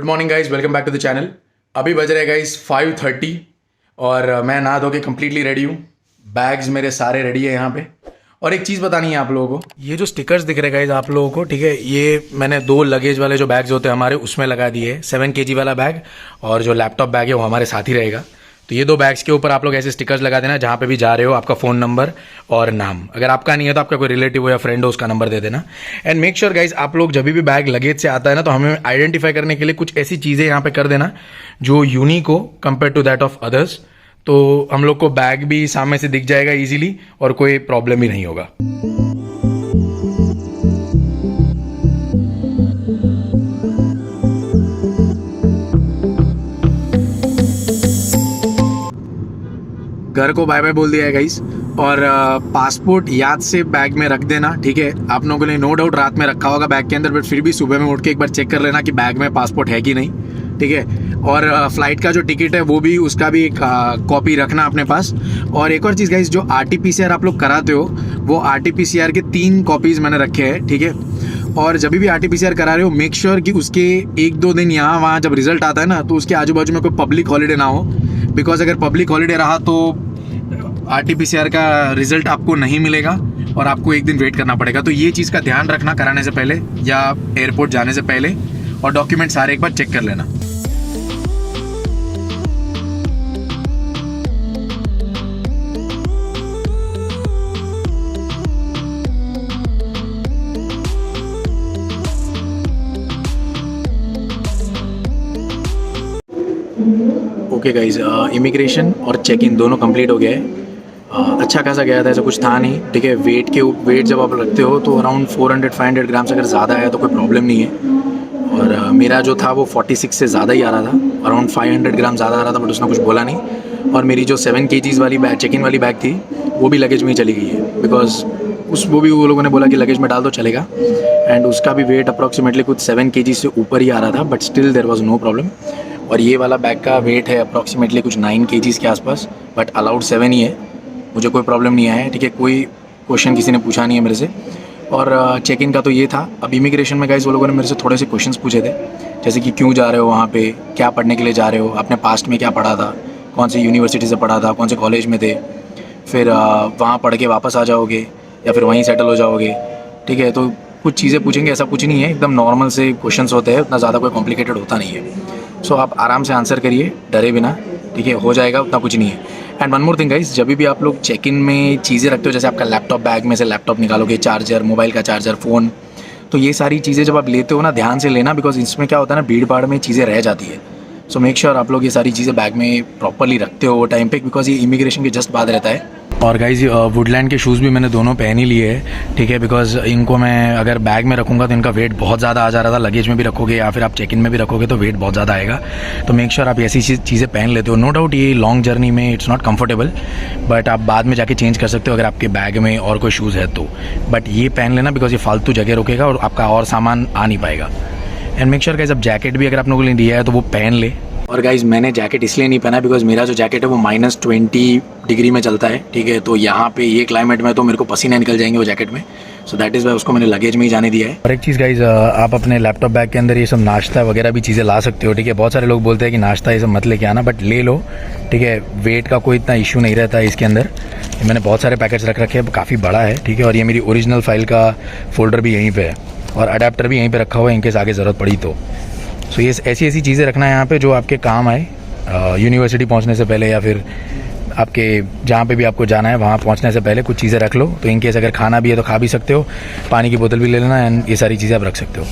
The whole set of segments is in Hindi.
Good morning guys, welcome back to the channel. अभी बज रहे गाइज 5:30 और मैं नहा धो के कम्प्लीटली रेडी हूँ। बैग्स मेरे सारे रेडी है यहाँ पे। और एक चीज़ बतानी है आप लोगों को, ये जो स्टिकर्स दिख रहे गाइज आप लोगों को, ठीक है, ये मैंने 2 लगेज वाले जो बैग्स होते हैं हमारे उसमें लगा दिए। 7 kg वाला बैग और जो लैपटॉप बैग है वो हमारे साथ ही रहेगा। तो ये 2 बैग्स के ऊपर आप लोग ऐसे स्टिकर्स लगा देना, जहाँ पे भी जा रहे हो आपका फ़ोन नंबर और नाम। अगर आपका नहीं है तो आपका कोई रिलेटिव हो या फ्रेंड हो उसका नंबर दे देना। एंड मेक श्योर गाइज आप लोग जब भी बैग लगेज से आता है ना, तो हमें आइडेंटिफाई करने के लिए कुछ ऐसी चीज़ें यहाँ पे कर देना जो यूनिक हो compare to that of others. तो हम लोग को बैग भी सामने से दिख जाएगा ईजिली और कोई प्रॉब्लम भी नहीं होगा। घर को बाय बाय बोल दिया है गाइस। और पासपोर्ट याद से बैग में रख देना, ठीक है। आप लोगों ने नो डाउट रात में रखा होगा बैग के अंदर, बट फिर भी सुबह में उठ के एक बार चेक कर लेना कि बैग में पासपोर्ट है कि नहीं, ठीक है। और फ्लाइट का जो टिकट है वो भी, उसका भी एक कॉपी रखना अपने पास। और एक और चीज़ गाइस, जो RT-PCR आप लोग कराते हो वो RT-PCR के 3 कॉपीज़ मैंने रखे हैं, ठीक है। और जब भी RT-PCR करा रहे हो मेक श्योर कि उसके 1-2 दिन यहाँ वहाँ जब रिजल्ट आता है ना, तो उसके आजू बाजू में कोई पब्लिक हॉलीडे ना हो। बिकॉज अगर पब्लिक हॉलीडे रहा तो RT-PCR का रिजल्ट आपको नहीं मिलेगा और आपको एक दिन वेट करना पड़ेगा। तो ये चीज़ का ध्यान रखना कराने से पहले या एयरपोर्ट जाने से पहले, और डॉक्यूमेंट सारे एक बार चेक कर लेना। ओके गाइज, इमिग्रेशन और चेक इन दोनों कंप्लीट हो गया है। अच्छा खासा गया था, ऐसा कुछ था नहीं, ठीक है। वेट जब आप रखते हो तो अराउंड 400-500 ग्राम्स अगर ज़्यादा है तो कोई प्रॉब्लम नहीं है। और मेरा जो था वो 46 से ज़्यादा ही आ रहा था, अराउंड 500 ग्राम ज़्यादा आ रहा था, बट उसने कुछ बोला नहीं। और मेरी जो 7 kg वाली बैग, चेक इन वाली बैग थी, वो भी लगेज में ही चली गई है। बिकॉज वो लोगों ने बोला कि लगेज में डाल दो चलेगा। एंड उसका भी वेट अप्रॉक्सीमेटली कुछ 7 kg से ऊपर ही आ रहा था, but still there was no problem. और ये वाला बैग का वेट है अप्रॉक्सीमेटली कुछ 9 kg के आसपास, बट अलाउड 7 ही है। मुझे कोई प्रॉब्लम नहीं आया है, ठीक है। कोई क्वेश्चन किसी ने पूछा नहीं है मेरे से। और चेक इन का तो ये था। अब इमिग्रेशन में गाइस वो लोगों ने मेरे से थोड़े से क्वेश्चंस पूछे थे, जैसे कि क्यों जा रहे हो वहाँ पे, क्या पढ़ने के लिए जा रहे हो, आपने पास्ट में क्या पढ़ा था, कौन सी यूनिवर्सिटी से पढ़ा था, कौन से कॉलेज में थे, फिर वहाँ पढ़ के वापस आ जाओगे या फिर वहीं सेटल हो जाओगे, ठीक है। तो कुछ चीज़ें पूछेंगे, ऐसा कुछ नहीं है, एकदम नॉर्मल से क्वेश्चंस होते हैं, उतना ज़्यादा कोई कॉम्प्लिकेटेड होता नहीं है। सो आप आराम से आंसर करिए, डरे बिना, ठीक है, हो जाएगा, उतना कुछ नहीं है। And one more thing guys, जब भी आप लोग चेक इन में चीज़ें रखते हो, जैसे आपका लैपटॉप, बैग में से लैपटॉप निकालोगे, चार्जर, मोबाइल का चार्जर, फ़ोन, तो ये सारी चीज़ें जब आप लेते हो ना, ध्यान से लेना, बिकॉज इसमें क्या होता है ना, भीड़ भाड़ में चीज़ें रह जाती है। सो मेक श्योर आप लोग ये सारी चीज़ें बैग में प्रॉपरली रखते हो वो टाइम पे, बिकॉज ये इमिग्रेशन के जस्ट बाद रहता है। और गाइज वुडलैंड के शूज़ भी मैंने दोनों पहन ही लिए हैं, ठीक है। बिकॉज इनको मैं अगर बैग में रखूँगा तो इनका वेट बहुत ज़्यादा आ जा रहा था। लगेज में भी रखोगे या फिर आप चेक इन में भी रखोगे तो वेट बहुत ज़्यादा आएगा। तो मेक श्योर आप ऐसी चीज़ें पहन लेते हो। नो डाउट ये लॉन्ग जर्नी में इट्स नॉट कंफर्टेबल, बट आप बाद में जाके चेंज कर सकते हो अगर आपके बैग में और कोई शूज़ है तो। बट ये पहन लेना, बिकॉज ये फालतू जगह रोकेगा और आपका और सामान आ नहीं पाएगा। एंड मेक श्योर गाइज अब जैकेट भी अगर आप लोगों ने लिया है तो वो पहन ले। और गाइज मैंने जैकेट इसलिए नहीं पहना बिकॉज मेरा जो जैकेट है वो -20 डिग्री में चलता है, ठीक है। तो यहाँ पे ये क्लाइमेट में तो मेरे को पसीने निकल जाएंगे वो जैकेट में। सो दैट इज़ वाई उसको मैंने लगेज में ही जाने दिया है। और एक चीज़ गाइज, आप अपने लैपटॉप बैग के अंदर ये सब नाश्ता वगैरह भी चीज़ें ला सकते हो, ठीक है। बहुत सारे लोग बोलते हैं कि नाश्ता ये सब मत लेके आना, बट ले लो, ठीक है। वेट का कोई इतना इशू नहीं रहता है इसके अंदर। मैंने बहुत सारे पैकेट्स रख रखे हैं, काफ़ी बड़ा है, ठीक है। और ये मेरी ओरिजिनल फाइल का फोल्डर भी यहीं पर है और अडेप्टर भी यहीं पर रखा हुआ है इनकेस आगे ज़रूरत पड़ी तो। सो ये ऐसी चीज़ें रखना है यहाँ पे जो आपके काम आए यूनिवर्सिटी पहुँचने से पहले, या फिर आपके जहाँ पे भी आपको जाना है वहाँ पहुँचने से पहले कुछ चीज़ें रख लो। तो इनकेस अगर खाना भी है तो खा भी सकते हो, पानी की बोतल भी ले लेना, एंड ये सारी चीज़ें आप रख सकते हो।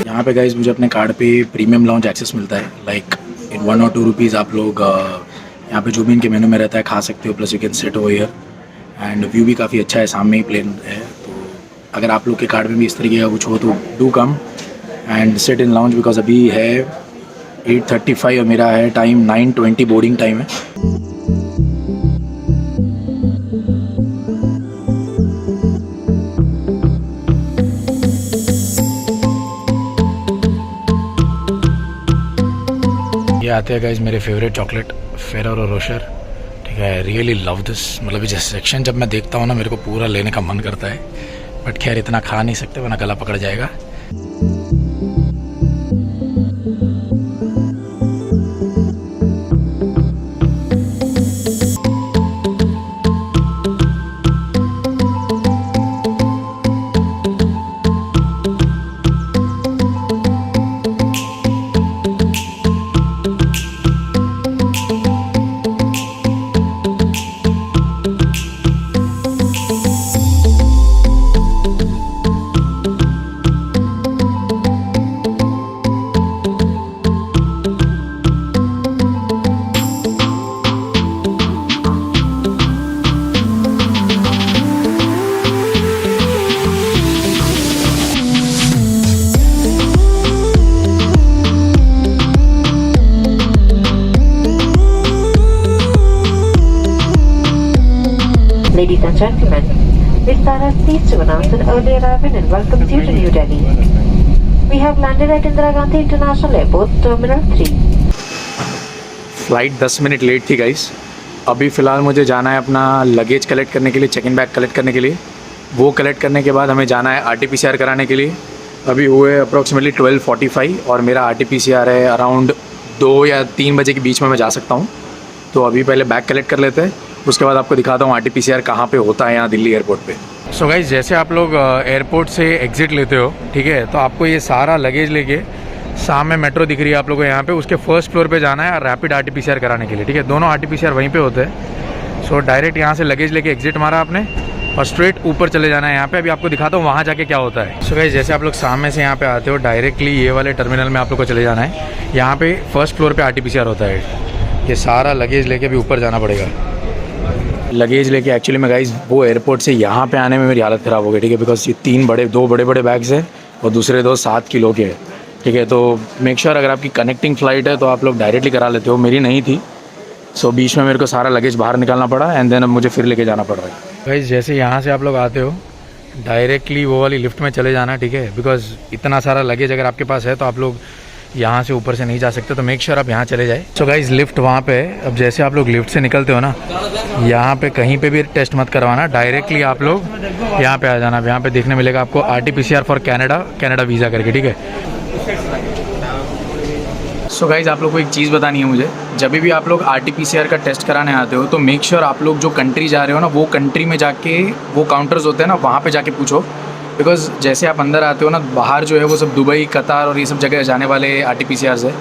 यहाँ पे गाइज मुझे अपने कार्ड पे प्रीमियम लाउंज एक्सेस मिलता है, लाइक इन 1 और 2 रुपीज़ आप लोग यहाँ पे जो भी इनके मेनू में रहता है खा सकते हो, plus you can sit over here, and view भी काफ़ी अच्छा है, सामने ही प्लेन है। तो अगर आप लोग के कार्ड में भी इस तरीके का कुछ हो तो do come and sit in lounge, because अभी है 8:35 और मेरा है टाइम 9:20 बोर्डिंग टाइम है। ये आते हैं गाइस मेरे फेवरेट चॉकलेट फेररो रोशर, ठीक है। रियली लव दिस, मतलब ये सेक्शन जब मैं देखता हूँ ना मेरे को पूरा लेने का मन करता है, बट खैर इतना खा नहीं सकते वरना गला पकड़ जाएगा। Ladies and gentlemen, Vistara is pleased to announce an early arrival and welcomes you to New Delhi. We have landed at Indira Gandhi International Airport, Terminal 3. Flight 10 minute late थी गाइस। अभी फ़िलहाल मुझे जाना है अपना लगेज कलेक्ट करने के लिए, चेक इन बैग कलेक्ट करने के लिए। वो कलेक्ट करने के बाद हमें जाना है RT-PCR कराने के लिए। अभी हुए अप्रॉक्सीमेटली 12:45 और मेरा RT-PCR है अराउंड 2 या 3 बजे के बीच में मैं जा सकता हूँ। तो अभी पहले बैग कलेक्ट कर लेते हैं, उसके बाद आपको दिखाता हूँ RT-PCR कहाँ पे होता है यहाँ दिल्ली एयरपोर्ट पे। सो गाइस, जैसे आप लोग एयरपोर्ट से एग्ज़िट लेते हो, ठीक है, तो आपको ये सारा लगेज लेके सामने मेट्रो दिख रही है आप लोगों को यहाँ पे, उसके फर्स्ट फ्लोर पे जाना है रैपिड RT-PCR कराने के लिए, ठीक है। दोनों RT-PCR वहीं पे होते हैं। सो डायरेक्ट यहाँ से लगेज लेके एग्ज़िट मारा आपने और स्ट्रेट ऊपर चले जाना है यहाँ पे। अभी आपको दिखाता हूँ वहाँ जाके क्या होता है। सो गाइस, जैसे आप लोग सामने से यहाँ पे आते हो, डायरेक्टली ये वाले टर्मिनल में आप लोग को चले जाना है। यहाँ पे फर्स्ट फ्लोर पे RT-PCR होता है। ये सारा लगेज लेके भी ऊपर जाना पड़ेगा। लगेज लेके एक्चुअली मैं गाइस वो एयरपोर्ट से यहाँ पे आने में मेरी हालत ख़राब हो गई, ठीक है, बिकॉज ये 2 बड़े बड़े बैग्स हैं और दूसरे 2 7 किलो के हैं, ठीक है। तो मेक श्योर अगर आपकी कनेक्टिंग फ़्लाइट है तो आप लोग डायरेक्टली करा लेते हो। मेरी नहीं थी, सो बीच में मेरे को सारा लगेज बाहर निकालना पड़ा एंड देन अब मुझे फिर लेके जाना पड़ रहा है। गाइस, जैसे यहाँ से आप लोग आते हो डायरेक्टली वो वाली लिफ्ट में चले जाना, ठीक है, बिकॉज इतना सारा लगेज अगर आपके पास है तो आप लोग यहाँ से ऊपर से नहीं जा सकते, तो मेक श्योर आप यहाँ चले जाए। सो गाइस, लिफ्ट वहाँ पे है। अब जैसे आप लोग लिफ्ट से निकलते हो ना, यहाँ पे कहीं पे भी टेस्ट मत करवाना, डायरेक्टली आप लोग यहाँ पे आ जाना। यहाँ पे देखने मिलेगा आपको RT-PCR फॉर कैनेडा वीज़ा करके, ठीक है। सो गाइस, आप लोग को एक चीज़ बतानी है मुझे, जब भी आप लोग RT-PCR का टेस्ट कराने आते हो तो मेक श्योर आप लोग जो कंट्री जा रहे हो ना, वो कंट्री में जाके वो काउंटर्स होते हैं ना, वहाँ पे जाके पूछो। बिकॉज जैसे आप अंदर आते हो ना, बाहर जो है वो सब दुबई, कतार और ये सब जगह जाने वाले RT-PCRs है।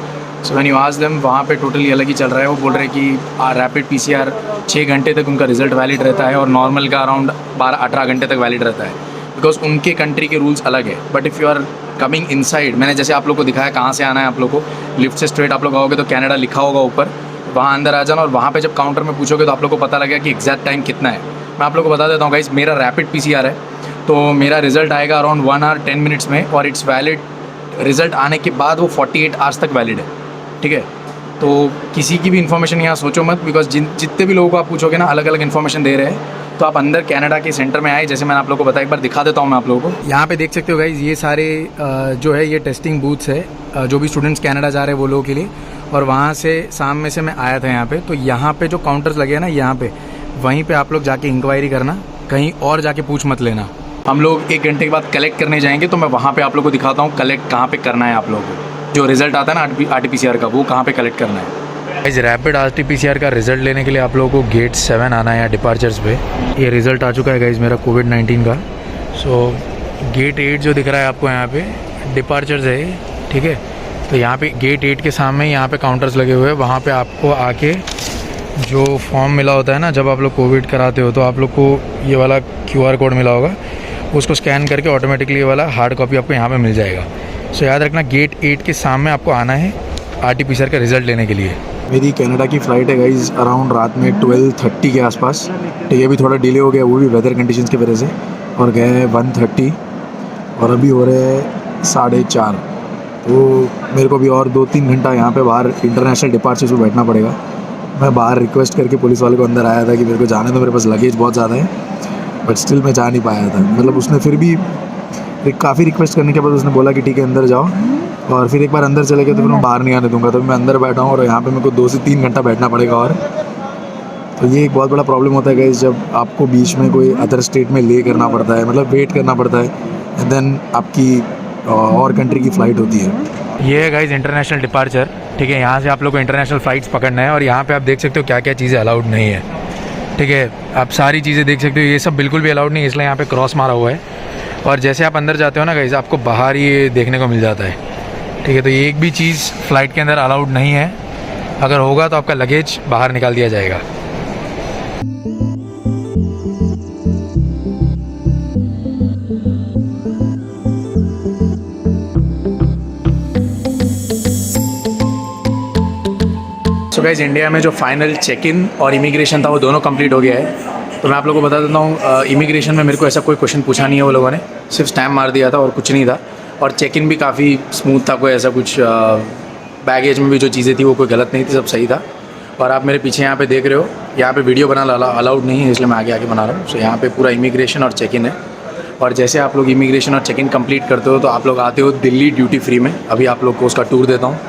So when you ask them, वहाँ पे टोटली अलग ही चल रहा है। वो बोल रहे हैं कि रैपिड PCR 6 घंटे तक उनका रिजल्ट वैलिड रहता है और नॉर्मल का अराउंड 12-18 घंटे तक वैलिड रहता है, बिकॉज उनके कंट्री के रूल्स अलग है। But if you are coming inside, मैंने जैसे आप लोग को दिखाया कहाँ से आना है आप लोग को, लिफ्ट से स्ट्रेट आप लोग आओगे तो कनाडा लिखा होगा ऊपर, वहाँ अंदर आ जाना और वहाँ पे जब काउंटर में पूछोगे तो आप लोग को पता लगेगा कि एग्जैक्ट टाइम कितना है। मैं आप लोग को बता देता हूँ गाइस, मेरा रैपिड PCR है तो मेरा रिज़ल्ट आएगा अराउंड 1 आवर 10 मिनट्स में और इट्स वैलिड, रिज़ल्ट आने के बाद वो 48 आवर्स तक वैलिड है, ठीक है। तो किसी की भी इन्फॉर्मेशन यहाँ सोचो मत, बिकॉज जितने भी लोगों को आप पूछोगे ना अलग अलग इन्फॉर्मेशन दे रहे हैं। तो आप अंदर कनाडा के सेंटर में आए, जैसे मैंने आप लोगों को बताया, एक बार दिखा देता हूँ मैं आप लोगों को। यहाँ पे देख सकते हो गाइज, ये सारे जो है ये टेस्टिंग बूथ्स है जो भी स्टूडेंट्स कनाडा जा रहे हैं वो लोगों के लिए। और वहाँ से सामने से मैं आया था यहाँ पे, तो यहाँ पे जो काउंटर्स लगे हैं ना, यहाँ पे वहीं पे आप लोग जाके इंक्वायरी करना, कहीं और जाके पूछ मत लेना। हम लोग 1 घंटे के बाद कलेक्ट करने जाएंगे, तो मैं वहाँ पे आप लोग को दिखाता हूँ कलेक्ट कहाँ पे करना है। आप लोगों को जो रिज़ल्ट आता है ना RT-PCR का, वो कहाँ पे कलेक्ट करना है। इस रैपिड RT-PCR का रिज़ल्ट लेने के लिए आप लोगों को गेट 7 आना है या डिपार्चर्स पे। ये रिज़ल्ट आ चुका है गाइज मेरा कोविड-19 का। सो गेट 8 जो दिख रहा है आपको यहाँ पे डिपार्चर्स है, ठीक है। तो यहाँ पे गेट 8 के सामने यहाँ पे काउंटर्स लगे हुए हैं, वहाँ पे आपको आके जो फॉर्म मिला होता है ना, जब आप लोग कोविड कराते हो तो आप लोग को ये वाला QR कोड मिला होगा, उसको स्कैन करके ऑटोमेटिकली ये वाला हार्ड कॉपी आपको यहाँ पे मिल जाएगा। सो याद रखना, गेट 8 के सामने आपको आना है RT-PCR का रिज़ल्ट लेने के लिए। मेरी कनाडा की फ़्लाइट है गाइज अराउंड रात में 12:30 के आसपास। ठीक है, अभी थोड़ा डिले हो गया, वो भी वेदर कंडीशंस की वजह से, और गए हैं 1:30 और अभी हो रहे हैं 4:30। तो मेरे को भी और 2-3 घंटा यहाँ पे बाहर इंटरनेशनल डिपार्चर्स पे बैठना पड़ेगा। मैं बाहर रिक्वेस्ट करके पुलिस वाले को अंदर आया था कि मेरे को जाने दो, मेरे पास लगेज बहुत ज़्यादा है, बट स्टिल मैं जा नहीं पाया था। मतलब उसने फिर भी काफ़ी रिक्वेस्ट करने के बाद उसने बोला कि ठीक है अंदर जाओ, और फिर एक बार अंदर चले गए तो फिर मैं बाहर नहीं आने दूंगा। तो मैं अंदर बैठा हूँ और यहाँ पे मेरे को 2 से 3 घंटा बैठना पड़ेगा। और तो ये एक बहुत बड़ा प्रॉब्लम होता है गाइस, जब आपको बीच में कोई अदर स्टेट में ले करना पड़ता है, मतलब वेट करना पड़ता है, एंड देन आपकी और कंट्री की फ़्लाइट होती है। ये है गाइस इंटरनेशनल डिपार्चर। ठीक है, यहाँ से आप लोग को इंटरनेशनल फ़्लाइट्स पकड़ना है, और यहाँ पे आप देख सकते हो क्या क्या चीज़ें अलाउड नहीं है। ठीक है, आप सारी चीज़ें देख सकते हो, ये सब बिल्कुल भी अलाउड नहीं है, इसलिए यहाँ पे क्रॉस मारा हुआ है। और जैसे आप अंदर जाते हो ना गाइस, आपको बाहर ये देखने को मिल जाता है। ठीक है, तो ये एक भी चीज़ फ़्लाइट के अंदर अलाउड नहीं है, अगर होगा तो आपका लगेज बाहर निकाल दिया जाएगा। सो गाइस, इंडिया में जो फाइनल चेक इन और इमिग्रेशन था वो दोनों कंप्लीट हो गया है। तो मैं आप लोगों को बता देता हूँ, इमिग्रेशन में मेरे को ऐसा कोई क्वेश्चन पूछा नहीं है, वो लोगों ने सिर्फ स्टैम्प मार दिया था और कुछ नहीं था। और चेक इन भी काफ़ी स्मूथ था, कोई ऐसा कुछ बैगेज में भी जो चीज़ें थी वो कोई गलत नहीं थी, सब सही था। और आप मेरे पीछे यहाँ पे देख रहे हो, यहाँ पे वीडियो बनाना अलाउड नहीं है, इसलिए मैं आगे बना रहा हूँ। सो यहाँ पे पूरा इमिग्रेशन और चेक इन है। और जैसे आप लोग इमिग्रेशन और चेक इन कम्प्लीट करते हो तो आप लोग आते हो दिल्ली ड्यूटी फ्री में। अभी आप लोग को उसका टूर देता हूँ।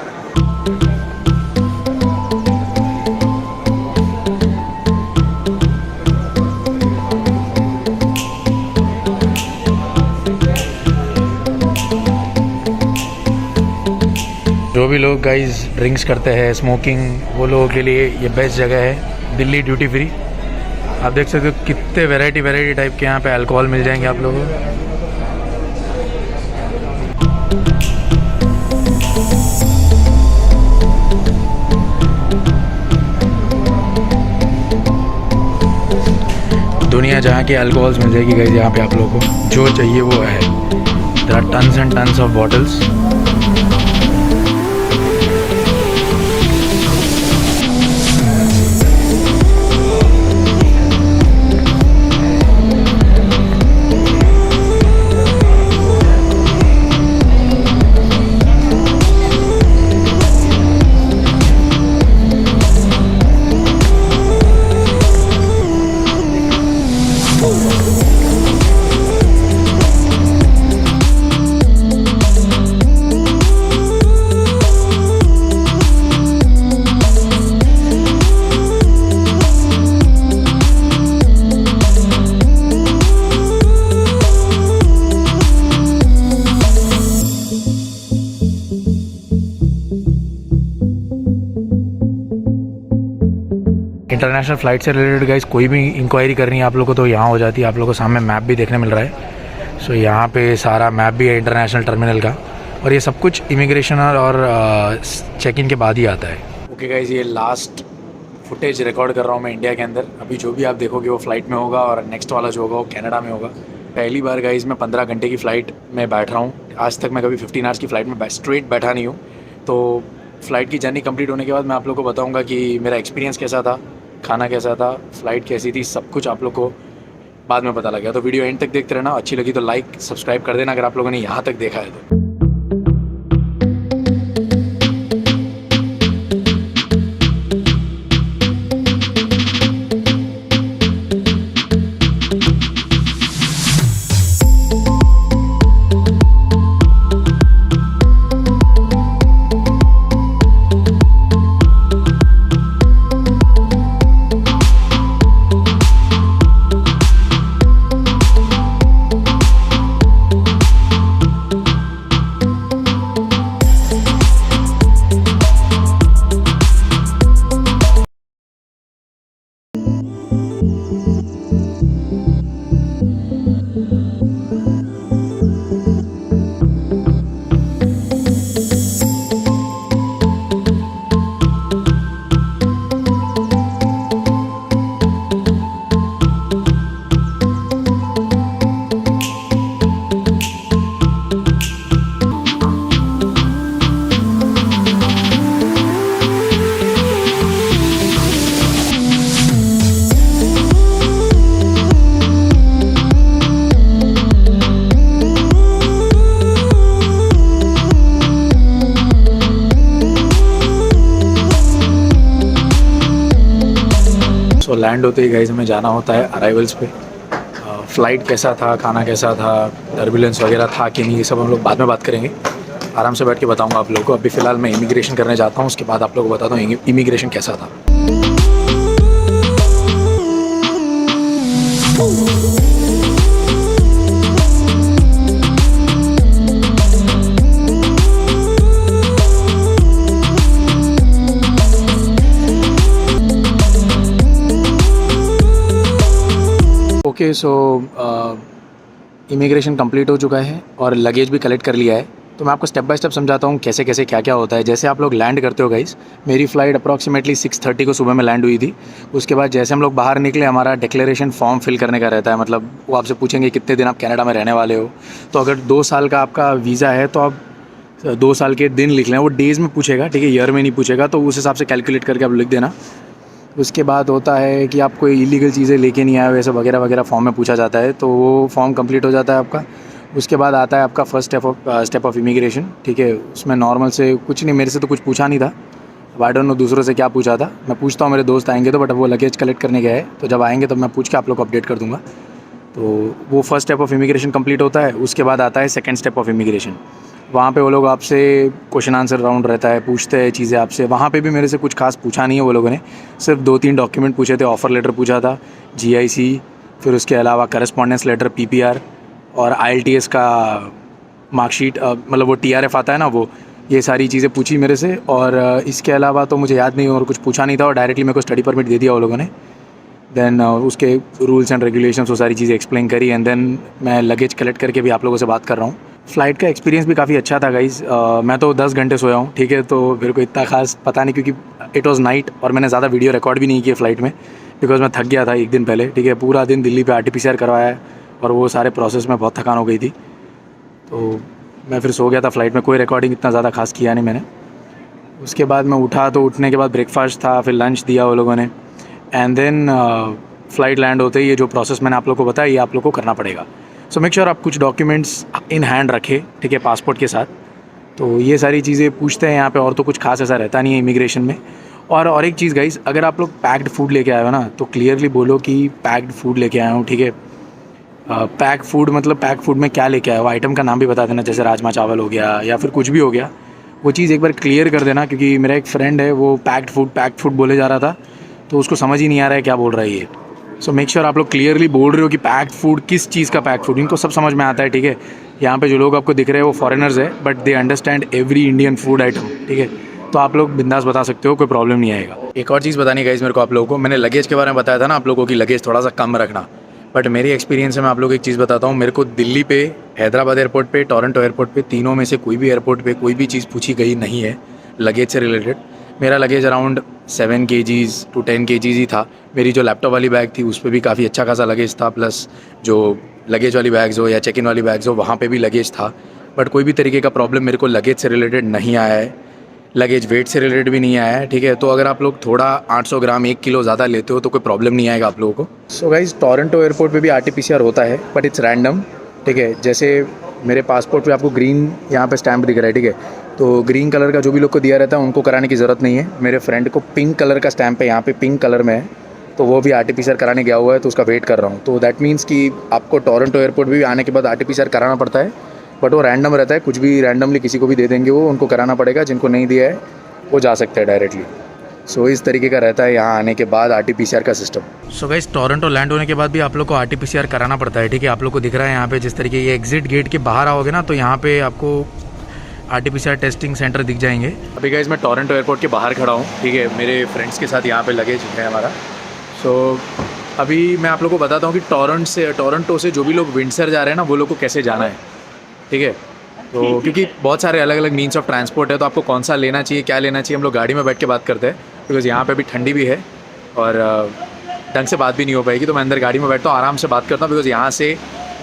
जो भी लोग गाइस ड्रिंक्स करते हैं, स्मोकिंग, वो लोगों के लिए ये बेस्ट जगह है दिल्ली ड्यूटी फ्री। आप देख सकते हो कितने वैरायटी टाइप के यहाँ पे अल्कोहल मिल जाएंगे आप लोगों को। दुनिया जहाँ के अल्कोहल्स मिल जाएगी गाइस यहाँ पे आप लोगों को, जो चाहिए वो है। There are tons and tons of bottles. International flight से रिलेटेड गाइस कोई भी इंक्वायरी करनी है आप लोगों को तो यहाँ हो जाती है। आप लोगों को सामने मैप भी देखने मिल रहा है। सो यहाँ पे सारा मैप भी है इंटरनेशनल टर्मिनल का, और ये सब कुछ इमिग्रेशन और चेक इन के बाद ही आता है। ओके गाइस, ये लास्ट फुटेज रिकॉर्ड कर रहा हूँ मैं इंडिया के अंदर। अभी जो भी आप देखोगे वो फ़्लाइट में होगा, और नेक्स्ट वाला जो होगा वो कनाडा में होगा। पहली बार गाइस मैं 15 घंटे की फ़्लाइट में बैठ रहा हूँ। आज तक मैं कभी 15 आवर्स की फ़्लाइट में स्ट्रेट बैठा नहीं हूँ। तो फ़्लाइट की जर्नी कंप्लीट होने के बाद मैं आप लोग को बताऊँगा कि मेरा एक्सपीरियंस कैसा था, खाना कैसा था, फ़्लाइट कैसी थी, सब कुछ आप लोग को बाद में पता लगा। तो वीडियो एंड तक देखते रहना। अच्छी लगी तो लाइक सब्सक्राइब कर देना अगर आप लोगों ने यहाँ तक देखा है तो। लैंड होते ही गाइस हमें जाना होता है अराइवल्स पे। फ़्लाइट कैसा था, खाना कैसा था, टर्बुलेंस वगैरह था कि नहीं, ये सब हम लोग बाद में बात करेंगे। आराम से बैठ के बताऊंगा आप लोगों को। अभी फ़िलहाल मैं इमिग्रेशन करने जाता हूँ, उसके बाद आप लोगों को बताता हूँ इमिग्रेशन कैसा था। ओके, सो इमिग्रेशन कंप्लीट हो चुका है और लगेज भी कलेक्ट कर लिया है। तो मैं आपको स्टेप बाय स्टेप समझाता हूँ कैसे कैसे क्या क्या होता है। जैसे आप लोग लैंड करते हो गाइस, मेरी फ़्लाइट अप्रॉक्सीमेटली 6:30 को सुबह में लैंड हुई थी। उसके बाद जैसे हम लोग बाहर निकले, हमारा डिक्लेरेशन फॉर्म फिल करने का रहता है। मतलब वो आपसे पूछेंगे कितने दिन आप कनाडा में रहने वाले हो। तो अगर 2 साल का आपका वीज़ा है तो आप 2 साल के दिन लिख लें। वो डेज़ में पूछेगा, ठीक है, ईयर में नहीं पूछेगा। तो उस हिसाब से कैलकुलेट करके आप लिख देना। उसके बाद होता है कि आप कोई इलीगल चीज़ें लेके नहीं आए हो, ऐसे वगैरह वगैरह फॉर्म में पूछा जाता है। तो वो फॉर्म कंप्लीट हो जाता है आपका। उसके बाद आता है आपका फर्स्ट स्टेप ऑफ इमिग्रेशन, ठीक है। उसमें नॉर्मल से कुछ नहीं, मेरे से तो कुछ पूछा नहीं था। अब आई डोंट नो दूसरों से क्या पूछा था। मैं पूछता हूँ, मेरे दोस्त आएंगे तो, बट वो लगेज कलेक्ट करने गए हैं। तो जब आएंगे तब मैं पूछ के आप लोग को अपडेट कर दूँगा। तो वो first step of immigration complete होता है। उसके बाद आता है सेकंड स्टेप ऑफ इमिग्रेशन। वहाँ पे वो लोग आपसे क्वेश्चन आंसर राउंड रहता है, पूछते हैं चीज़ें आपसे। वहाँ पे भी मेरे से कुछ खास पूछा नहीं है वो लोगों ने। सिर्फ 2-3 डॉक्यूमेंट पूछे थे। ऑफ़र लेटर पूछा था, GIC, फिर उसके अलावा करस्पॉन्डेंस लेटर, PPR और IELTS का मार्कशीट, मतलब वो TRF आता है ना, वो ये सारी चीज़ें पूछी मेरे से। और इसके अलावा तो मुझे याद नहीं और कुछ पूछा नहीं था। और डायरेक्टली मेरे को स्टडी परमिट दे दिया वो लोगों ने। देन उसके रूल्स एंड रेगुलेशंस, वो सारी चीज़ें एक्सप्लेन करी। एंड देन मैं लगेज कलेक्ट करके भी आप लोगों से बात कर रहा हूँ। फ़्लाइट का एक्सपीरियंस भी काफ़ी अच्छा था गाइज़। मैं तो 10 घंटे सोया हूँ, ठीक है। तो मेरे को इतना खास पता नहीं, क्योंकि इट वाज़ नाइट और मैंने ज़्यादा वीडियो रिकॉर्ड भी नहीं किया फ़्लाइट में, बिकॉज मैं थक गया था एक दिन पहले, ठीक है। पूरा दिन दिल्ली पे RT-PCR करवाया है और वो सारे प्रोसेस में बहुत थकान हो गई थी। तो मैं फिर सो गया था फ़्लाइट में। कोई रिकॉर्डिंग इतना ज़्यादा खास किया नहीं मैंने। उसके बाद मैं उठा तो उठने के बाद ब्रेकफास्ट था, फिर लंच दिया वो लोगों ने। एंड देन फ़्लाइट लैंड होते ही ये जो प्रोसेस मैंने आप लोग को बताया, ये आप लोग को करना पड़ेगा। सो मेक श्योर आप कुछ डॉक्यूमेंट्स इन हैंड रखें, ठीक है, पासपोर्ट के साथ। तो ये सारी चीज़ें पूछते हैं यहाँ पे, और तो कुछ खास ऐसा रहता नहीं है इमिग्रेशन में। और एक चीज़ गाइस, अगर आप लोग पैक्ड फूड लेके आए हो ना, तो क्लियरली बोलो कि पैक्ड फूड लेके आया हूँ, ठीक है। पैक फूड मतलब पैक फूड में क्या लेके आया हो, आइटम का नाम भी बता देना। जैसे राजमा चावल हो गया या फिर कुछ भी हो गया, वो चीज़ एक बार क्लियर कर देना। क्योंकि मेरा एक फ्रेंड है, वो पैक्ड फूड बोले जा रहा था, तो उसको समझ ही नहीं आ रहा है क्या बोल रहा है ये। सो मेक श्योर आप लोग क्लियरली बोल रहे हो कि पैक्ड फूड किस चीज़ का पैक्ड फूड। इनको सब समझ में आता है, ठीक है। यहाँ पे जो लोग आपको दिख रहे हैं वो फॉरेनर्स है, but they understand every Indian food item, ठीक है। तो आप लोग बिंदास बता सकते हो, कोई प्रॉब्लम नहीं आएगा। एक और चीज़ बतानी गाइस मेरे को आप लोगों को, मैंने लगेज के बारे में बताया था ना आप लोगों की, लगेज थोड़ा सा कम रखना। बट मेरी एक्सपीरियंस से मैं आप लोगों को एक चीज़ बताता हूँ। मेरे को दिल्ली पे, हैदराबाद एयरपोर्ट पे, टोरंटो एयरपोर्ट पे, तीनों में से कोई भी एयरपोर्ट पे कोई भी चीज़ पूछी गई नहीं है लगेज से रिलेटेड। मेरा luggage around 7 kgs to 10 kgs ही था। मेरी जो लैपटॉप वाली बैग थी उस पर भी काफ़ी अच्छा खासा लगेज था, प्लस जो लगेज वाली बैग्स हो या चेक इन वाली बैग्स हो वहाँ पे भी लगेज था। बट कोई भी तरीके का प्रॉब्लम मेरे को लगेज से रिलेटेड नहीं आया है, लगेज वेट से रिलेटेड भी नहीं आया है, ठीक है। तो अगर आप लोग थोड़ा 800 ग्राम 1 किलो ज़्यादा लेते हो तो कोई प्रॉब्लम नहीं आएगा आप लोगों को। सो गाइज, टोरंटो एयरपोर्ट पे भी RT-PCR होता है, बट इट्स रैंडम, ठीक है। जैसे मेरे पासपोर्ट पे आपको ग्रीन यहाँ पे स्टैम्प दिख रहा है, ठीक है। तो ग्रीन कलर का जो भी लोग को दिया रहता है उनको कराने की ज़रूरत नहीं है। मेरे फ्रेंड को पिंक कलर का स्टैम्प है, यहाँ पे पिंक कलर में है, तो वो भी RT-PCR कराने गया हुआ है, तो उसका वेट कर रहा हूँ। तो दैट मीन्स कि आपको टोरंटो एयरपोर्ट भी आने के बाद RT-PCR कराना पड़ता है, बट वो रैंडम रहता है। कुछ भी रैंडमली किसी को भी दे देंगे, वो उनको कराना पड़ेगा। जिनको नहीं दिया है वो जा सकते हैं डायरेक्टली। सो इस तरीके का रहता है यहाँ आने के बाद RT-PCR का system. So guys, Toronto land होने के बाद भी आप लोग को RT-PCR कराना पड़ता है, ठीक है। आप लोग को दिख रहा है यहाँ पे जिस तरीके ये एग्जिट गेट के बाहर आओगे ना, तो यहाँ पे आपको RT-PCR टेस्टिंग सेंटर दिख जाएंगे। अभी गाइस मैं टोरंटो एयरपोर्ट के बाहर खड़ा हूँ, ठीक है। मेरे फ्रेंड्स के साथ यहाँ पे लगेज है हमारा। सो अभी मैं आप लोग को बताता हूँ कि टोरंटो से जो भी लोग विंडसर जा रहे हैं ना, वो लोग को कैसे जाना है, ठीक है। तो क्योंकि बहुत सारे अलग अलग मीन्स ऑफ ट्रांसपोर्ट है, तो आपको कौन सा लेना चाहिए, क्या लेना चाहिए, हम लोग गाड़ी में बैठ के बात करते हैं। बिकॉज़ यहाँ पे भी ठंडी भी है और ढंग से बात भी नहीं हो पाएगी, तो मैं अंदर गाड़ी में बैठता हूँ, आराम से बात करता हूँ। बिकॉज़ यहाँ से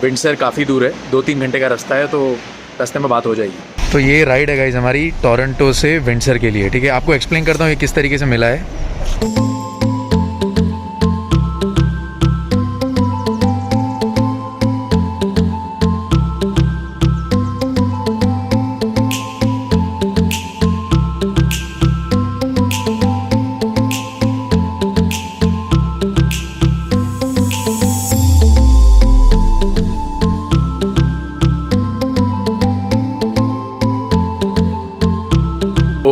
विंडसर काफ़ी दूर है, 2-3 घंटे का रास्ता है, तो रास्ते में बात हो जाएगी। तो ये राइड है गाइस हमारी टोरंटो से विंडसर के लिए, ठीक है। आपको एक्सप्लेन करता हूँ ये किस तरीके से मिला है।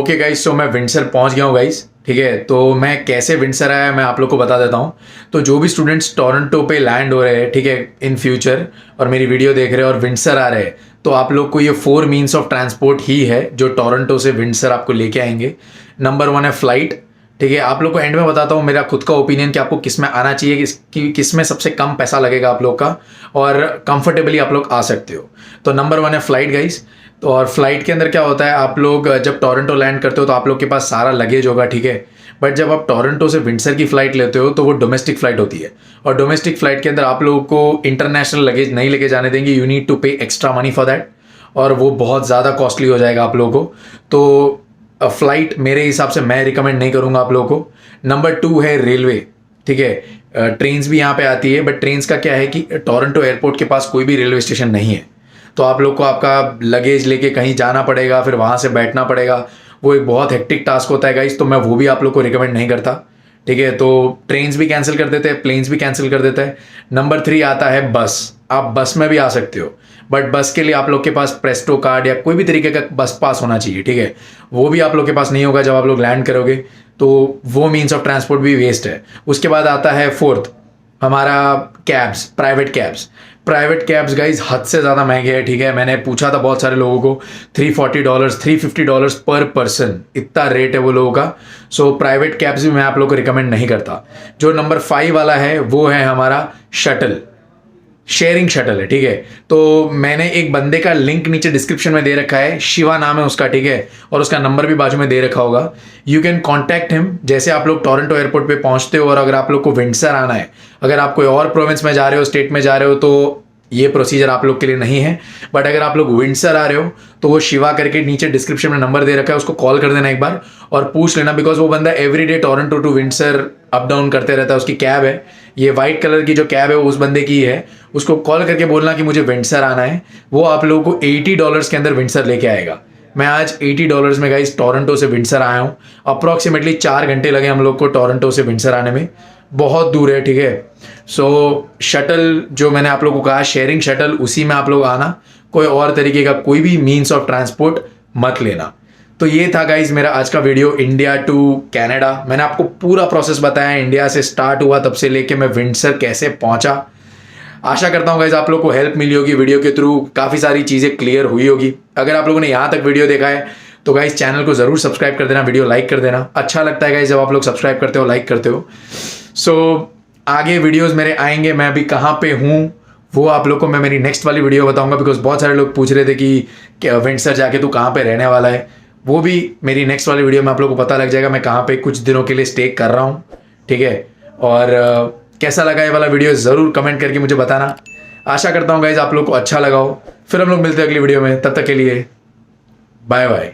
ओके गाइस, सो मैं विंडसर पहुंच गया हूँ गाइस, ठीक है। तो मैं कैसे विंडसर आया मैं आप लोग को बता देता हूँ। तो जो भी स्टूडेंट्स टोरंटो पे लैंड हो रहे हैं, ठीक है, इन फ्यूचर, और मेरी वीडियो देख रहे हैं और विंडसर आ रहे हैं, तो आप लोग को ये 4 मीन्स ऑफ ट्रांसपोर्ट ही है जो टोरंटो से विंडसर आपको लेके आएंगे। नंबर 1 है फ्लाइट, ठीक है। आप लोग को एंड में बताता हूँ मेरा खुद का ओपिनियन कि आपको किस में आना चाहिए, किस में सबसे कम पैसा लगेगा आप लोग का और कंफर्टेबली आप लोग आ सकते हो। तो नंबर 1 है फ्लाइट गाइस। तो और फ्लाइट के अंदर क्या होता है, आप लोग जब टोरंटो लैंड करते हो तो आप लोग के पास सारा लगेज होगा, ठीक है। बट जब आप टोरंटो से विंडसर की फ़्लाइट लेते हो तो वो डोमेस्टिक फ़्लाइट होती है, और डोमेस्टिक फ़्लाइट के अंदर आप लोगों को इंटरनेशनल लगेज नहीं लेके जाने देंगे। यू नीड टू पे एक्स्ट्रा मनी फॉर दैट, और वो बहुत ज़्यादा कॉस्टली हो जाएगा आप लोगों को। तो फ़्लाइट मेरे हिसाब से मैं रिकमेंड नहीं करूँगा आप लोगों को। नंबर 2 है रेलवे, ठीक है। ट्रेन्स भी यहाँ पे आती है, बट ट्रेन्स का क्या है कि टोरंटो एयरपोर्ट के पास कोई भी रेलवे स्टेशन नहीं है, तो आप लोग को आपका लगेज लेके कहीं जाना पड़ेगा, फिर वहाँ से बैठना पड़ेगा। वो एक बहुत हेक्टिक टास्क होता है गाइस, तो मैं वो भी आप लोग को रिकमेंड नहीं करता, ठीक है। तो ट्रेन्स भी कैंसिल कर देते हैं, प्लेन्स भी कैंसिल कर देते हैं। नंबर 3 आता है बस। आप बस में भी आ सकते हो, बट बस के लिए आप लोग के पास प्रेस्टो कार्ड या कोई भी तरीके का बस पास होना चाहिए, ठीक है। वो भी आप लोग के पास नहीं होगा जब आप लोग लैंड करोगे, तो वो मीन्स ऑफ ट्रांसपोर्ट भी वेस्ट है। उसके बाद आता है 4th हमारा cabs, private cabs. Private cabs guys हद से ज़्यादा महंगे हैं, ठीक है। मैंने पूछा था बहुत सारे लोगों को, $340 $350 पर पर्सन, इतना रेट है वो लोगों का। सो प्राइवेट कैब्स भी मैं आप लोगों को रिकमेंड नहीं करता। जो नंबर 5 वाला है वो है हमारा शटल, शेयरिंग शटल है, ठीक है। तो मैंने एक बंदे का लिंक नीचे डिस्क्रिप्शन में दे रखा है, शिवा नाम है उसका, ठीक है, और उसका नंबर भी बाजू में दे रखा होगा। You can contact him. जैसे आप लोग टोरंटो एयरपोर्ट पे पहुंचते हो और अगर आप लोग को विंडसर आना है, अगर आप कोई और प्रोविंस में जा रहे हो, स्टेट में जा रहे हो, तो ये प्रोसीजर आप लोग के लिए नहीं है। बट अगर आप लोग विंडसर आ रहे हो तो वो शिवा करके नीचे डिस्क्रिप्शन में नंबर दे रखा है, उसको कॉल कर देना एक बार और पूछ लेना, बिकॉज वो बंदा everyday Toronto to Windsor up down करते रहता है। उसकी कैब है, ये वाइट कलर की जो कैब है वो उस बंदे की है। उसको कॉल करके बोलना कि मुझे विंडसर आना है, वो आप लोगों को $80 के अंदर विंडसर लेके आएगा। मैं आज $80 में गाइस टोरंटो से विंडसर आया हूँ। अप्रॉक्सीमेटली 4 घंटे लगे हम लोग को टोरंटो से विंडसर आने में, बहुत दूर है, ठीक है। सो शटल जो मैंने आप लोगों को कहा, शेयरिंग शटल, उसी में आप लोग आना, कोई और तरीके का कोई भी मीन्स ऑफ ट्रांसपोर्ट मत लेना। तो ये था गाइज मेरा आज का वीडियो, इंडिया टू कनाडा। मैंने आपको पूरा प्रोसेस बताया, इंडिया से स्टार्ट हुआ तब से लेके मैं विंडसर कैसे पहुंचा। आशा करता हूँ गाइज आप लोग को हेल्प मिली होगी वीडियो के थ्रू, काफ़ी सारी चीज़ें क्लियर हुई होगी। अगर आप लोगों ने यहाँ तक वीडियो देखा है तो गाइज चैनल को ज़रूर सब्सक्राइब कर देना, वीडियो लाइक कर देना। अच्छा लगता है गाइज जब आप लोग सब्सक्राइब करते हो, लाइक करते हो। सो आगे वीडियोस मेरे आएंगे, मैं अभी कहाँ पे हूँ वो आप लोग को मैं मेरी नेक्स्ट वाली वीडियो बताऊंगा, बिकॉज बहुत सारे लोग पूछ रहे थे कि विंडसर जाके तू कहाँ पे रहने वाला है। वो भी मेरी नेक्स्ट वाली वीडियो में आप लोग को पता लग जाएगा, मैं कहाँ पे कुछ दिनों के लिए स्टे कर रहा हूँ, ठीक है। और कैसा लगा ये वाला वीडियो ज़रूर कमेंट करके मुझे बताना। आशा करता हूँ गाइज आप लोग को अच्छा लगा हो। फिर हम लोग मिलते हैं अगली वीडियो में, तब तक के लिए बाय बाय।